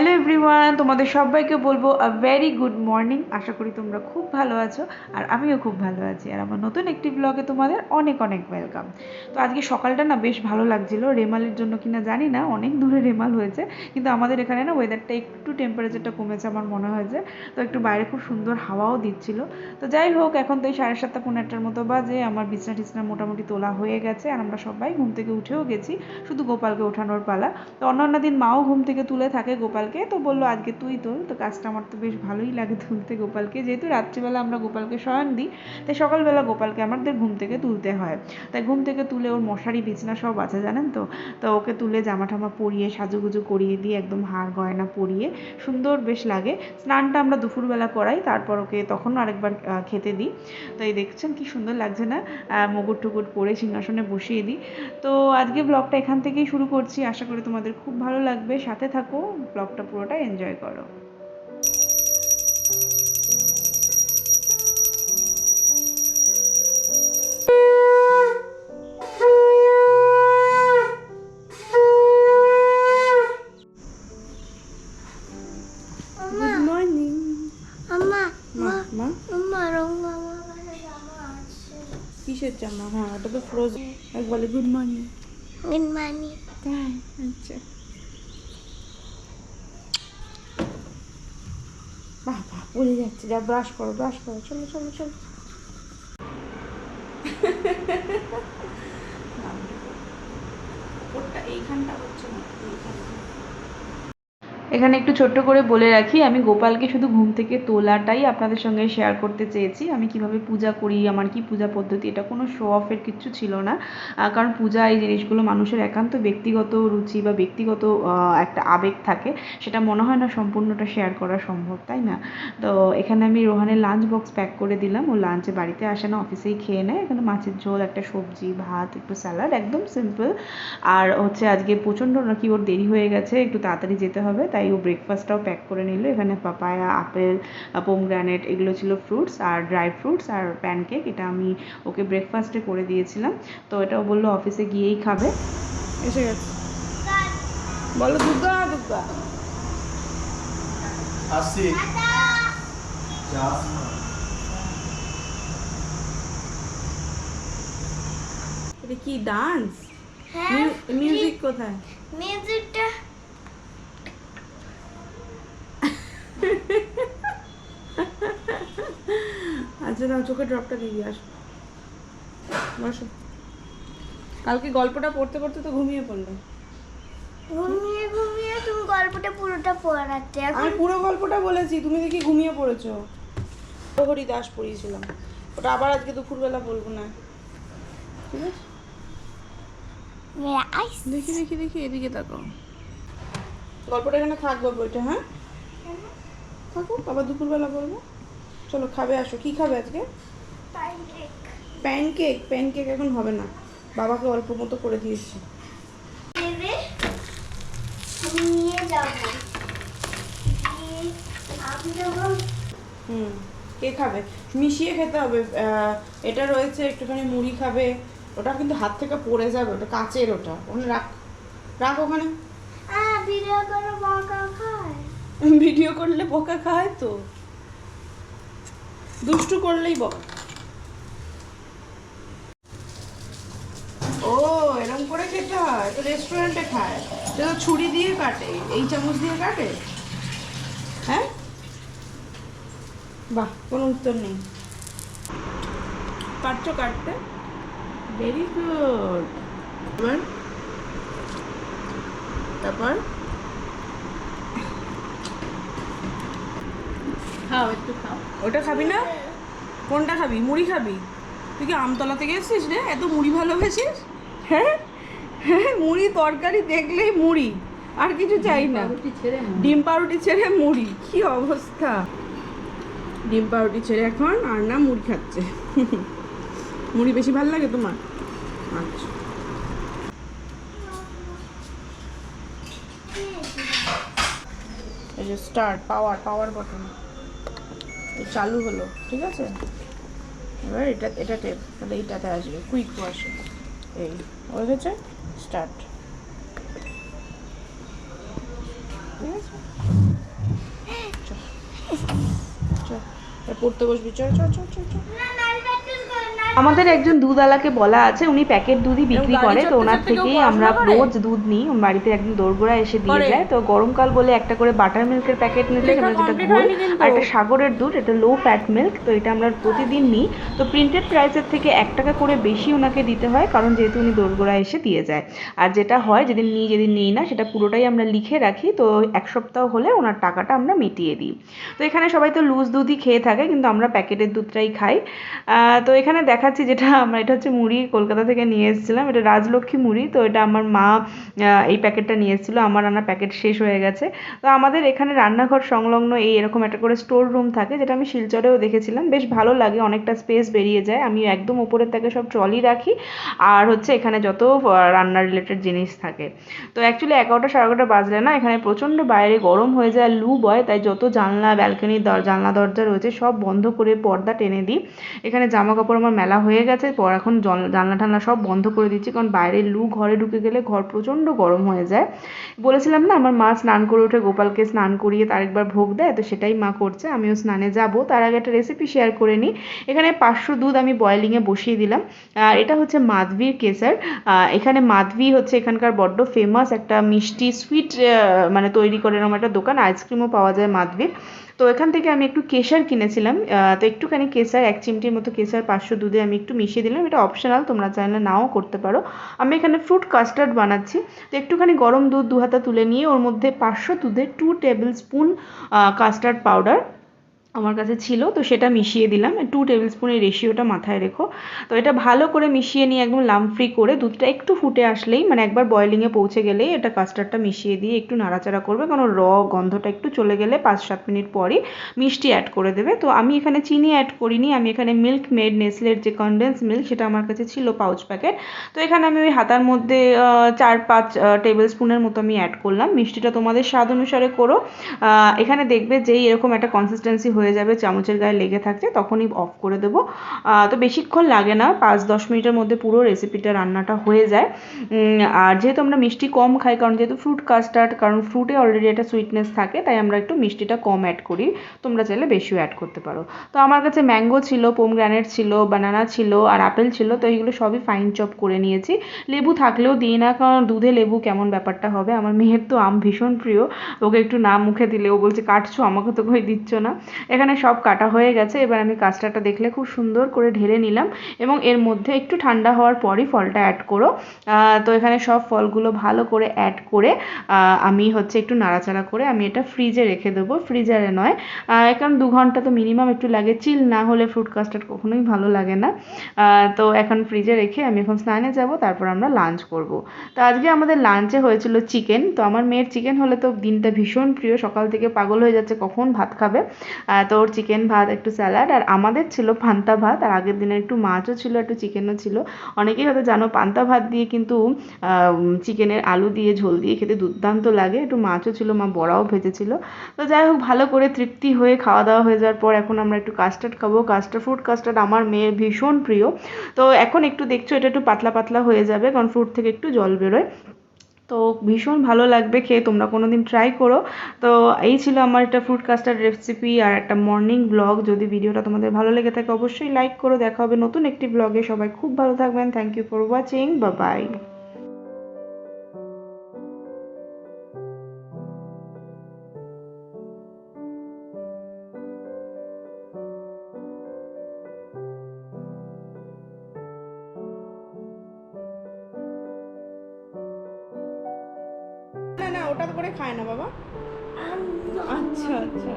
Hello everyone, তোমাদের সবাইকে বলবো আ ভেরি গুড মর্নিং। আশা করি তোমরা খুব ভালো আছো আর আমিও খুব ভালো আছি। আর আমার নতুন একটি ব্লগে তোমাদের অনেক অনেক ওয়েলকাম। তো আজকে সকালটা না বেশ ভালো লাগছিল, রেমালের জন্য কিনা জানি না, অনেক দূরে রেমাল হয়েছে, কিন্তু আমাদের এখানে না ওয়েদারটা একটু টেম্পারেচারটা কমেছে আমার মনে হয়েছে। তো একটু বাইরে খুব সুন্দর হাওয়াও দিচ্ছিল। তো যাই হোক, এখন তো এই 7:30 পৌনে 8টার মতো বাজে। আমার বিছনা টিছনা মোটামুটি তোলা হয়ে গেছে আর আমরা সবাই ঘুম থেকে উঠেও গেছি, শুধু গোপালকে ওঠানোর পালা। তো অন্যান্য দিন মাও ঘুম থেকে তুলে থাকে গোপালকে, তো বললো আজকে তুই তোল। তো কাজটা আমার তো বেশ ভালোই লাগে তুলতে গোপালকে, যেহেতু রাত্রিবেলা আমরা গোপালকে শয়ন দিই, তাই সকালবেলা গোপালকে আমাদের ঘুম থেকে তুলতে হয়। তাই ঘুম থেকে তুলে ওর মশারি বিছনা সব আছে জানেন তো। তো ওকে তুলে জামা ঠামা পরিয়ে সাজুগুজু করিয়ে দিয়ে একদম হার গয়না পরিয়ে সুন্দর বেশ লাগে। স্নানটা আমরা দুপুরবেলা করাই, তারপর ওকে তখন আরেকবার খেতে দিই। তো এই দেখছেন কি সুন্দর লাগছে না, মুকুট টুকুট পরে সিংহাসনে বসিয়ে দিই। তো আজকে ব্লগটা এখান থেকেই শুরু করছি, আশা করি তোমাদের খুব ভালো লাগবে, সাথে থাকো, ব্লগটা পুরোটা এনজয় করো। Good morning. মা মা মা মা রং জামা আছে। কিসের জামা? হ্যাঁ, এটা তো ফ্রোজেন। এক বলে গুড মর্নিং। Good morning. তাই? আচ্ছা, বাহ বাহ, বলে যাচ্ছে, যা ব্রাশ করো ব্রাশ করো, চলো চলো চলো। ওটা এইখানটা হচ্ছে না, এইখানটা। এখানে একটু ছোট্ট করে বলে রাখি, আমি গোপালকে শুধু ঘুম থেকে তোলাটাই আপনাদের সঙ্গে শেয়ার করতে চেয়েছি। আমি কিভাবে পূজা করি, আমার কি পূজা পদ্ধতি, এটা কোনো শো অফের কিচ্ছু ছিল না। কারণ পূজা এই জিনিসগুলো মানুষের একান্ত ব্যক্তিগত রুচি বা ব্যক্তিগত একটা আবেগ থাকে, সেটা মনে হয় না সম্পূর্ণটা শেয়ার করা সম্ভব, তাই না? তো এখানে আমি রোহানের লাঞ্চ বক্স প্যাক করে দিলাম। ও লাঞ্চে বাড়িতে আসে না, অফিসেই খেয়ে নেয়। এখানে মাছের ঝোল, একটা সবজি, ভাত, একটু স্যালাড, একদম সিম্পল। আর হচ্ছে আজকে প্রচণ্ড নাকি ওর দেরি হয়ে গেছে, একটু তাড়াতাড়ি যেতে হবে, তাই ও ব্রেকফাস্টটাও প্যাক করে নিল। এখানে পাপায়া, আপেল, পোমগ্রানেট এগুলো ছিল ফ্রুটস, আর ড্রাই ফ্রুটস আর প্যানকেক, এটা আমি ওকে ব্রেকফাস্টে করে দিয়েছিলাম। তো এটাও বললো অফিসে গিয়েই খাবে। এসে গেছে, বলো দুর্গা দুর্গা। আসছি। এটা কি ডান্স? হ্যাঁ, মিউজিক কোথায়? মিউজিকটা আচ্ছা না, চোখে ড্রপটা দিয়ে দিয়ে আসো, বসো। কালকে গল্পটা পড়তে পড়তে তো ঘুমিয়ে পড়লো। ঘুমিয়ে ঘুমিয়ে তুমি গল্পটা পুরোটা পড়াতে আমি এখন পুরো গল্পটা বলেছি, তুমি দেখি ঘুমিয়ে পড়েছো। প্রহরী দাস পড়িয়েছিলাম, ওটা আবার আজকে দুপুরবেলা বলবো না, ঠিক আছে? আইস দেখি দেখি দেখি, এদিকে তাকো, গল্পটা এখানে থাকবে বইটা, হ্যাঁ থাকো, আবার দুপুরবেলা বলবো। চলো খাবে, আসো। কি খাবে আজকে? Pancake pancake? প্যানকেক এখন হবে না, বাবাকে অল্প মতো করে দিয়েছি। দেবে আমি নিয়ে যাবো আমি যখন কে খাবে? মিশিয়ে খেতে হবে। এটা রয়েছে, একটুখানি মুড়ি খাবে। ওটা কিন্তু হাত থেকে পড়ে যাবে, ওটা কাচের, ওটা ওখানে রাখ, রাখ ওখানে। ভিডিও করে বকা খায় ভিডিও করলে বকা খায় তো, দুষ্টু করলেই বকা। ও এরকম করে খেতে হয়, তো রেস্টুরেন্টে খায়, তো ছুরি দিয়ে কাটে, এই চামচ দিয়ে কাটে। হ্যাঁ, বাহ, কোনো উত্তর নেই। পারছো কাটতে? Very good. এবার তারপর খাও, একটু খাও। ওটা খাবি না? কোনটা খাবি? মুড়ি খাবি? তুই কি আমতলা থেকে এসেছিস রে, এত মুড়ি ভালোবাসিস? হ্যাঁ হ্যাঁ, মুড়ি তরকারি দেখলেই মুড়ি, আর কিছু চাই না। ডিম পাউরুটি ছেড়ে মুড়ি, কি অবস্থা! ডিম পাউরুটি ছেড়ে এখন আর না মুড়ি খাচ্ছে। মুড়ি বেশি ভালো লাগে তোমার? আচ্ছা, এই যে স্টার্ট, পাওয়ার পাওয়ার বাটন চালু হলো, ঠিক আছে? এবার এটা টেপ, তাহলে এইটাতে আসবে, কুইক ওয়াশে। এই হয়ে গেছে, স্টার্ট। ঠিক আছে? চল চল, পড়তে বসবি, চল চল চল চল চল। আমাদের একজন দুধওয়ালাকে বলা আছে, উনি প্যাকেট দুধই বিক্রি করে, তো ওনার থেকেই আমরা রোজ দুধ নিই। বাড়িতে একদম দোরগোড়া এসে দিয়ে যায়। তো গরমকাল বলে একটা করে বাটার মিল্কের প্যাকেট নিতে, যেটা ঘোল, আর একটা সাগরের দুধ, এটা লো ফ্যাট মিল্ক। তো এটা আমরা প্রতিদিন নিই। তো প্রিন্টেড প্রাইসের থেকে 1 টাকা করে বেশি ওনাকে দিতে হয়, কারণ যেহেতু উনি দোরগোড়া এসে দিয়ে যায়। আর যেটা হয়, যেদিন নিই না, সেটা পুরোটাই আমরা লিখে রাখি। তো 1 সপ্তাহ হলে ওনার টাকাটা আমরা মিটিয়ে দিই। তো এখানে সবাই তো লুজ দুধই খেয়ে থাকে, কিন্তু আমরা প্যাকেটের দুধটাই খাই। তো এখানে দেখাচ্ছি যেটা আমরা, এটা হচ্ছে মুড়ি, কলকাতা থেকে নিয়ে এসেছিলাম। এটা রাজলক্ষ্মী মুড়ি। তো এটা আমার মা এই প্যাকেটটা নিয়ে এসেছিলো, আমার রান্না প্যাকেট শেষ হয়ে গেছে। তো আমাদের এখানে রান্নাঘর সংলগ্ন এরকম একটা করে স্টোর রুম থাকে, যেটা আমি শিলচরেও দেখেছিলাম। বেশ ভালো লাগে, অনেকটা স্পেস বেরিয়ে যায়। আমি একদম উপরের থেকে সব ট্রলি রাখি, আর হচ্ছে এখানে যত রান্নার রিলেটেড জিনিস থাকে। তো অ্যাকচুয়ালি 11টা 11:30 বাজলে না, এখানে প্রচণ্ড বাইরে গরম হয়ে যায়, লু বয়, তাই যত জানলা, ব্যালকনির জানলা দরজা রয়েছে সব বন্ধ করে পর্দা টেনে দিই। এখানে জামা কাপড় আমার মেলা হয়ে গেছে, পর এখন জানলা টানলা সব বন্ধ করে দিচ্ছি, কারণ বাইরের লু ঘরে ঢুকে গেলে ঘর প্রচণ্ড গরম হয়ে যায়। বলেছিলাম না, আমার মা স্নান করে উঠে গোপালকে স্নান করিয়ে তার একবার ভোগ দেয়, তো সেটাই মা করছে। আমিও স্নানে যাব, তার আগে একটা রেসিপি শেয়ার করে নিই। এখানে 500 দুধ আমি বয়েলিংয়ে বসিয়ে দিলাম। আর এটা হচ্ছে মাধবীর কেসার। এখানে মাধবী হচ্ছে এখানকার বড্ড ফেমাস একটা মিষ্টি সুইট মানে তৈরি করে এরকম একটা দোকান, আইসক্রিমও পাওয়া যায় মাধবীর। তো এখান থেকে আমি একটু কেশর কিনেছিলাম। তো একটুখানি কেশর, 1 চিমটির মতো কেশর 500 দুধে আমি একটু মিশিয়ে দিলাম। এটা অপশনাল, তোমরা চাইলে নাও করতে পারো। আমি এখানে ফ্রুট কাস্টার্ড বানাচ্ছি। তো একটুখানি গরম দুধ 2 হাতা তুলে নিয়ে ওর মধ্যে 500 দুধে 2 টেবিল স্পুন কাস্টার্ড পাউডার আমার কাছে ছিল, তো সেটা মিশিয়ে দিলাম। 2 টেবিল স্পুনের রেশিওটা মাথায় রেখো। তো এটা ভালো করে মিশিয়ে নিয়ে একদম লাম্প ফ্রি করে, দুধটা একটু ফুটে আসলেই, মানে একবার বয়েলিংয়ে পৌঁছে গেলেই এটা কাস্টার্ডটা মিশিয়ে দিয়ে একটু নাড়াচাড়া করবে, কারণ গন্ধটা একটু চলে গেলে 5-7 মিনিট পরই মিষ্টি অ্যাড করে দেবে। তো আমি এখানে চিনি অ্যাড করিনি, আমি এখানে মিল্ক মেড নেসলের যে কনডেন্স মিল্ক, সেটা আমার কাছে ছিল পাউচ প্যাকেট। তো এখানে আমি ওই হাতার মধ্যে 4-5 টেবিল স্পুনের মতো আমি অ্যাড করলাম। মিষ্টিটা তোমাদের স্বাদ অনুসারে করো। এখানে দেখবে যেই এরকম একটা কনসিস্টেন্সি হয়ে যাবে, চামচের গায়ে লেগে থাকছে, তখনই অফ করে দেবো। তো বেশিক্ষণ লাগে না, 5-10 মিনিটের মধ্যে পুরো রেসিপিটা রান্নাটা হয়ে যায়। আর যেহেতু আমরা মিষ্টি কম খাই, কারণ যেহেতু ফ্রুট কাস্টার্ড, কারণ ফ্রুটে অলরেডি একটা সুইটনেস থাকে, তাই আমরা একটু মিষ্টিটা কম অ্যাড করি। তোমরা চাইলে বেশিও অ্যাড করতে পারো। তো আমার কাছে ম্যাঙ্গো ছিল, পোমগ্রানেট ছিল, বানানা ছিল, আর আপেল ছিল। তো এইগুলো সবই ফাইন চপ করে নিয়েছি। লেবু থাকলেও দিই না, কারণ দুধে লেবু কেমন ব্যাপারটা হবে। আমার মেয়ের তো আম ভীষণ প্রিয়, ওকে একটু না মুখে দিলে ও বলছে কাটছো, আমাকে তো কই দিচ্ছ না। এখানে সব কাটা হয়ে গেছে। এবার আমি কাস্টার্ডটা দেখলে খুব সুন্দর করে ঢেলে নিলাম, এবং এর মধ্যে একটু ঠান্ডা হওয়ার পরই ফলটা অ্যাড করো। তো এখানে সব ফলগুলো ভালো করে অ্যাড করে আমি হচ্ছে একটু নাড়াচাড়া করে আমি এটা ফ্রিজে রেখে দেবো, ফ্রিজারে নয়, কারণ 2 ঘন্টা তো মিনিমাম একটু লাগে, চিল না হলে ফ্রুট কাস্টার্ড কখনোই ভালো লাগে না। তো এখন ফ্রিজে রেখে আমি এখন স্নানে যাব, তারপর আমরা লাঞ্চ করব। তো আজকে আমাদের লাঞ্চে হয়েছিল চিকেন। তো আমার মেয়ের চিকেন হলে তো দিনটা ভীষণ প্রিয়, সকাল থেকে পাগল হয়ে যাচ্ছে কখন ভাত খাবে। তো ওর চিকেন ভাত, একটু স্যালাড, আর আমাদের ছিল পান্তা ভাত, আর আগের দিনে একটু মাছও ছিল, একটু চিকেনও ছিল। অনেকেই হয়তো জানো, পান্তা ভাত দিয়ে কিন্তু চিকেনের আলু দিয়ে ঝোল দিয়ে খেতে দুর্দান্ত লাগে। একটু মাছও ছিল, মা বড়াও ভেজেছিল। তো যাই হোক, ভালো করে তৃপ্তি হয়ে খাওয়া দাওয়া হয়ে যাওয়ার পর এখন আমরা একটু কাস্টার্ড খাবো। ফ্রুট কাস্টার্ড আমার মেয়ের ভীষণ প্রিয়। তো এখন একটু দেখছো এটা একটু পাতলা পাতলা হয়ে যাবে, কারণ ফ্রুট থেকে একটু জল বেরোয়। তো ভীষণ ভালো লাগবে খেয়ে, তোমরা কোনো দিন ট্রাই করো। তো এই ছিল আমার একটা ফ্রুট কাস্টার্ড রেসিপি আর একটা মর্নিং ব্লগ। যদি ভিডিওটা তোমাদের ভালো লেগে থাকে অবশ্যই লাইক করো। দেখা হবে নতুন একটি ব্লগে। সবাই খুব ভালো থাকবেন। Thank you for watching. Bye. না না, ওটা করে খায় না বাবা। আচ্ছা আচ্ছা।